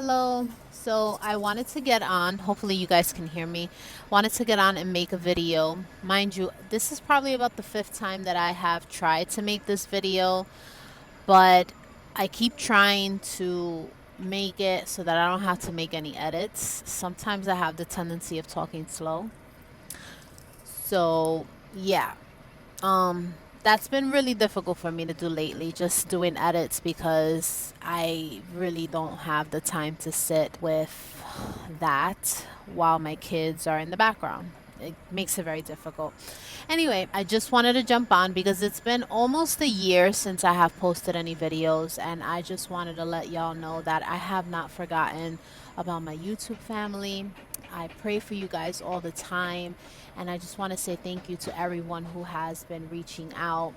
Hello. So I wanted to get on, hopefully you guys can hear me. Wanted to get on and make a video. Mind you, this is probably about the fifth time that I have tried to make this video, but I keep trying to make it so that I don't have to make any edits. Sometimes I have the tendency of talking slow. So, yeah. That's been really difficult for me to do lately, just doing edits because I really don't have the time to sit with that while my kids are in the background. It makes it very difficult. Anyway, I just wanted to jump on because it's been almost a year since I have posted any videos, and I just wanted to let y'all know that I have not forgotten about my YouTube family. I pray for you guys all the time, and I just want to say thank you to everyone who has been reaching out,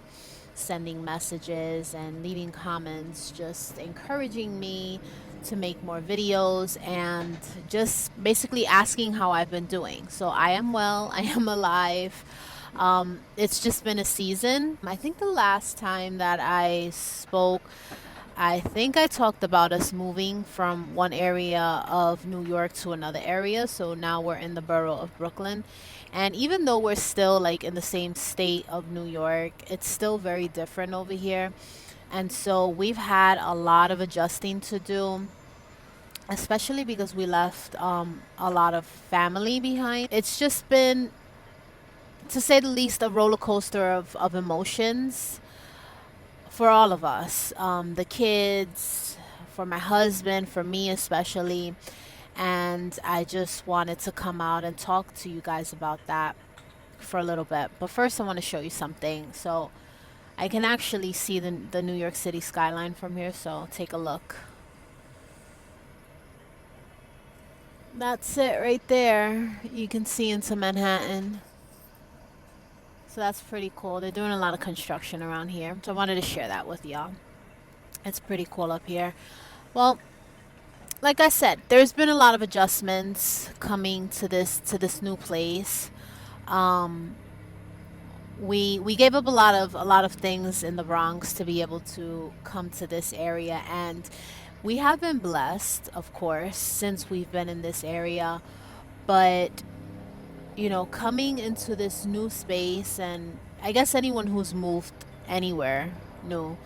sending messages, and leaving comments, just encouraging me to make more videos and just basically asking how I've been doing. So I am well, I am alive. It's just been a season. I think the last time that I spoke, I think I talked about us moving from one area of New York to another area. So now we're in the borough of Brooklyn. And even though we're still like in the same state of New York, it's still very different over here. And so we've had a lot of adjusting to do, especially because we left a lot of family behind. It's just been, to say the least, a roller coaster of emotions for all of us, the kids, for my husband, for me especially. And I just wanted to come out and talk to you guys about that for a little bit. But first, I want to show you something. So I can actually see the New York City skyline from here. So take a look. That's it right there. You can see into Manhattan. So that's pretty cool. They're doing a lot of construction around here. So I wanted to share that with y'all. It's pretty cool up here. Well, like I said, there's been a lot of adjustments coming to this new place. Um, we gave up a lot of things in the Bronx to be able to come to this area, and we have been blessed, of course, since we've been in this area. But coming into this new space, and I guess anyone who's moved anywhere new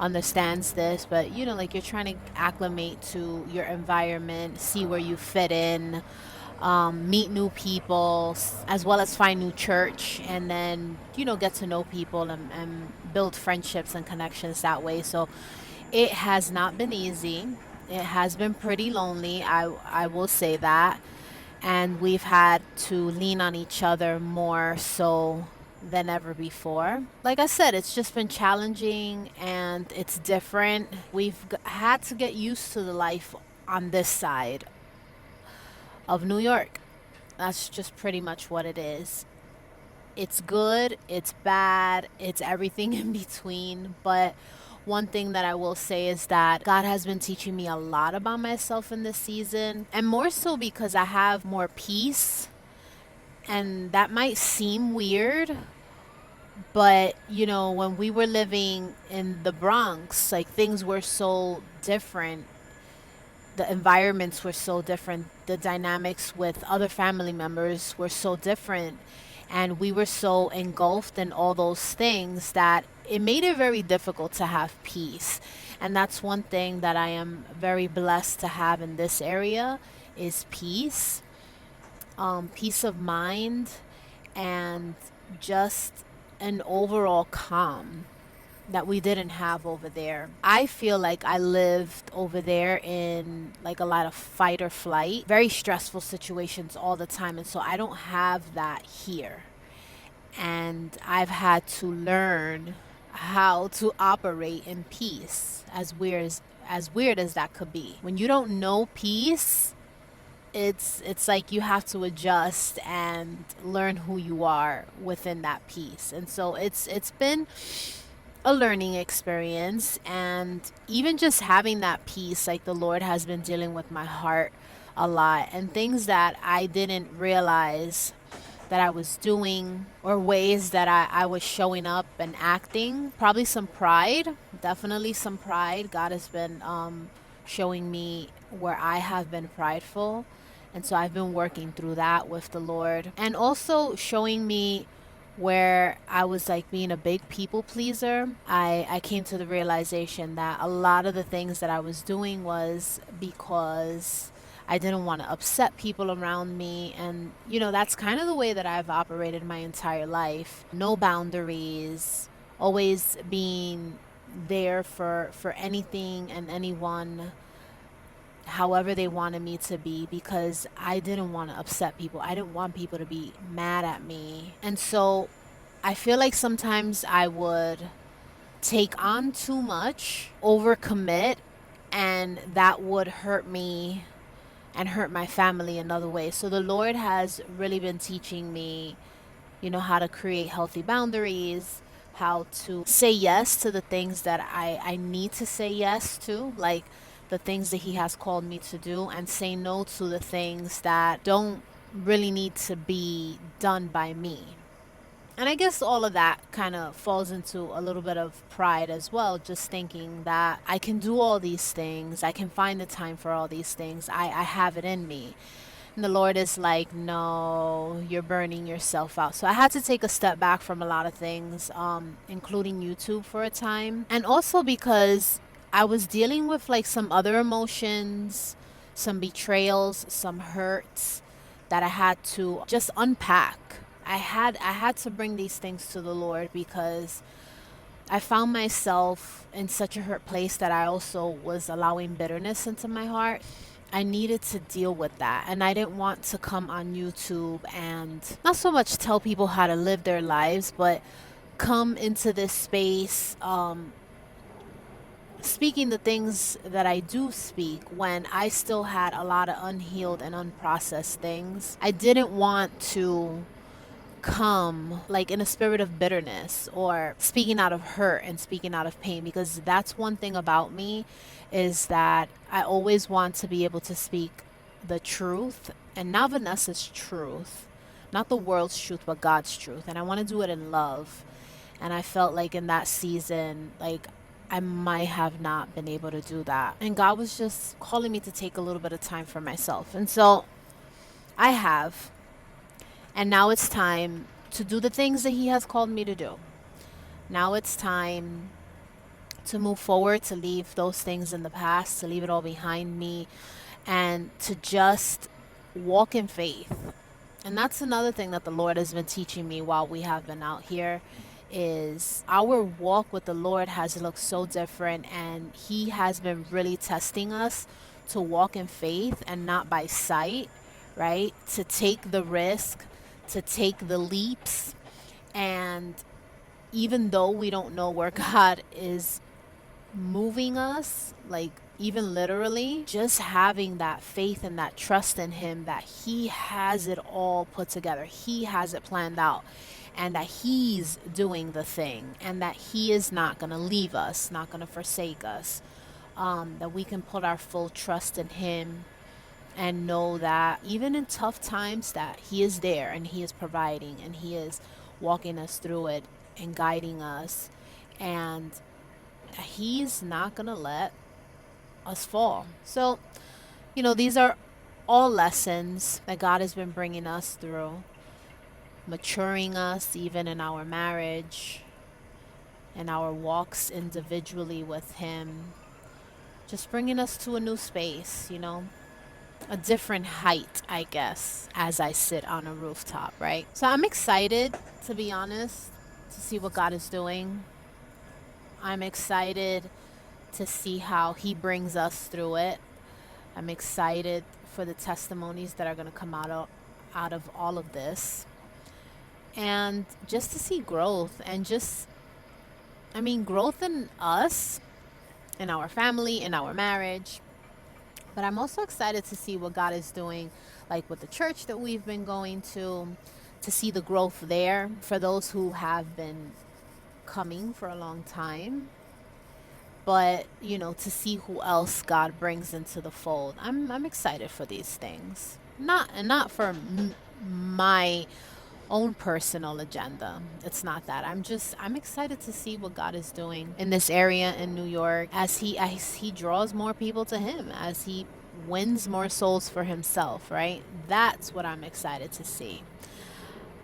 understands this, but like you're trying to acclimate to your environment, see where you fit in, meet new people, as well as find new church, and then, get to know people and build friendships and connections that way. So it has not been easy. It has been pretty lonely. I will say that, and we've had to lean on each other more so than ever before. Like I said, it's just been challenging and it's different. We've had to get used to the life on this side of New York. That's just pretty much what it is. It's good, it's bad, it's everything in between. But one thing that I will say is that God has been teaching me a lot about myself in this season, and more so because I have more peace. And that might seem weird, but when we were living in the Bronx, like things were so different. The environments were so different. The dynamics with other family members were so different. And we were so engulfed in all those things that it made it very difficult to have peace. And that's one thing that I am very blessed to have in this area is peace, peace of mind, and just an overall calm that we didn't have over there. I feel like I lived over there in like a lot of fight or flight, very stressful situations all the time. And so I don't have that here. And I've had to learn how to operate in peace, as weird as that could be. When you don't know peace, it's like you have to adjust and learn who you are within that piece. And so it's been a learning experience, and even just having that peace, like the Lord has been dealing with my heart a lot, and things that I didn't realize that I was doing, or ways that I was showing up and acting. Probably some pride, definitely some pride. God has been showing me where I have been prideful. And so I've been working through that with the Lord, and also showing me where I was like being a big people pleaser. I came to the realization that a lot of the things that I was doing was because I didn't want to upset people around me. And, that's kind of the way that I've operated my entire life. No boundaries, always being there for anything and anyone however they wanted me to be, because I didn't want to upset people. I didn't want people to be mad at me. And so I feel like sometimes I would take on too much, overcommit, and that would hurt me and hurt my family another way. So the Lord has really been teaching me, how to create healthy boundaries, how to say yes to the things that I need to say yes to, like the things that He has called me to do, and say no to the things that don't really need to be done by me. And I guess all of that kind of falls into a little bit of pride as well, just thinking that I can do all these things, I can find the time for all these things, I have it in me. And the Lord is like, no, you're burning yourself out. So I had to take a step back from a lot of things, including YouTube for a time. And also because I was dealing with like some other emotions, some betrayals, some hurts that I had to just unpack. I had to bring these things to the Lord, because I found myself in such a hurt place that I also was allowing bitterness into my heart. I needed to deal with that. And I didn't want to come on YouTube and not so much tell people how to live their lives, but come into this space, speaking the things that I do speak when I still had a lot of unhealed and unprocessed things. I didn't want to come like in a spirit of bitterness or speaking out of hurt and speaking out of pain, because that's one thing about me, is that I always want to be able to speak the truth, and not Vanessa's truth, not the world's truth, but God's truth. And I want to do it in love. And I felt like in that season, like I might have not been able to do that. And God was just calling me to take a little bit of time for myself. And so I have. And now it's time to do the things that He has called me to do. Now it's time to move forward, to leave those things in the past, to leave it all behind me, and to just walk in faith. And that's another thing that the Lord has been teaching me while we have been out here, is our walk with the Lord has looked so different, and He has been really testing us to walk in faith and not by sight, right? To take the risk, to take the leaps. And even though we don't know where God is moving us, like even literally, just having that faith and that trust in Him that He has it all put together, He has it planned out, and that He's doing the thing, and that He is not going to leave us, not going to forsake us, that we can put our full trust in Him, and know that even in tough times that He is there, and He is providing, and He is walking us through it and guiding us, and He's not going to let us fall. So, these are all lessons that God has been bringing us through, maturing us even in our marriage and our walks individually with Him, just bringing us to a new space, a different height, I guess, as I sit on a rooftop, right? So I'm excited, to be honest, to see what God is doing. I'm excited to see how He brings us through it. I'm excited for the testimonies that are going to come out of all of this. And just to see growth, and growth in us, in our family, in our marriage. But I'm also excited to see what God is doing, like with the church that we've been going to see the growth there for those who have been coming for a long time. But, to see who else God brings into the fold. I'm excited for these things. Not for my own personal agenda. It's not that. I'm excited to see what God is doing in this area in New York, as he draws more people to Him, as He wins more souls for himself, right? That's what I'm excited to see.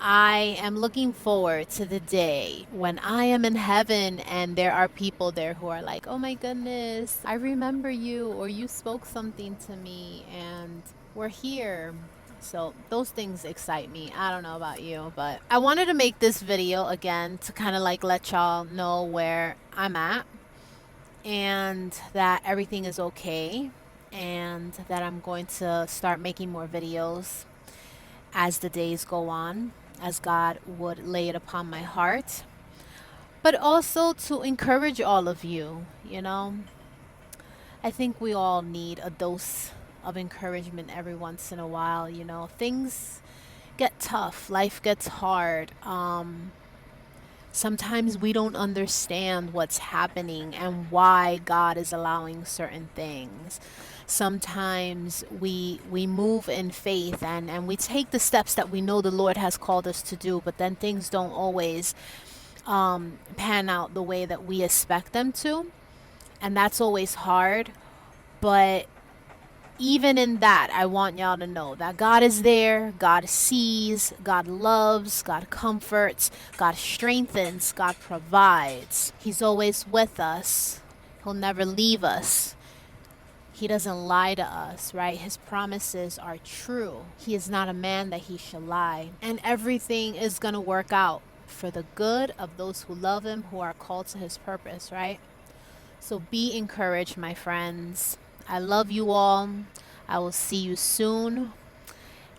I am looking forward to the day when I am in heaven and there are people there who are like, oh my goodness, I remember you, or you spoke something to me and we're here. So those things excite me. I don't know about you, but I wanted to make this video again to kind of like let y'all know where I'm at and that everything is okay and that I'm going to start making more videos as the days go on, as God would lay it upon my heart, but also to encourage all of you. You know, I think we all need a dose of encouragement every once in a while. You know, things get tough, life gets hard. Sometimes we don't understand what's happening and why God is allowing certain things. Sometimes we move in faith and we take the steps that we know the Lord has called us to do, but then things don't always pan out the way that we expect them to. And that's always hard. But even in that, I want y'all to know that God is there, God sees, God loves, God comforts, God strengthens, God provides. He's always with us. He'll never leave us. He doesn't lie to us, right? His promises are true. He is not a man that he shall lie. And everything is going to work out for the good of those who love him, who are called to his purpose, right? So be encouraged, my friends. I love you all. I will see you soon.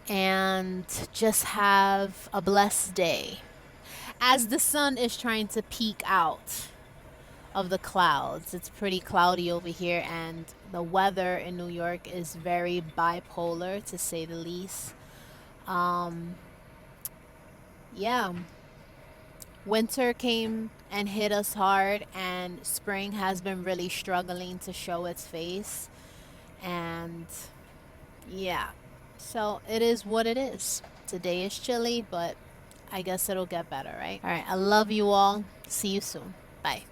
And just have a blessed day. As the sun is trying to peek out of the clouds, it's pretty cloudy over here, and the weather in New York is very bipolar, to say the least. Yeah. Winter came and hit us hard, and spring has been really struggling to show its face. And yeah, so it is what it is. Today is chilly, but I guess it'll get better, right? All right, I love you all. See you soon. Bye.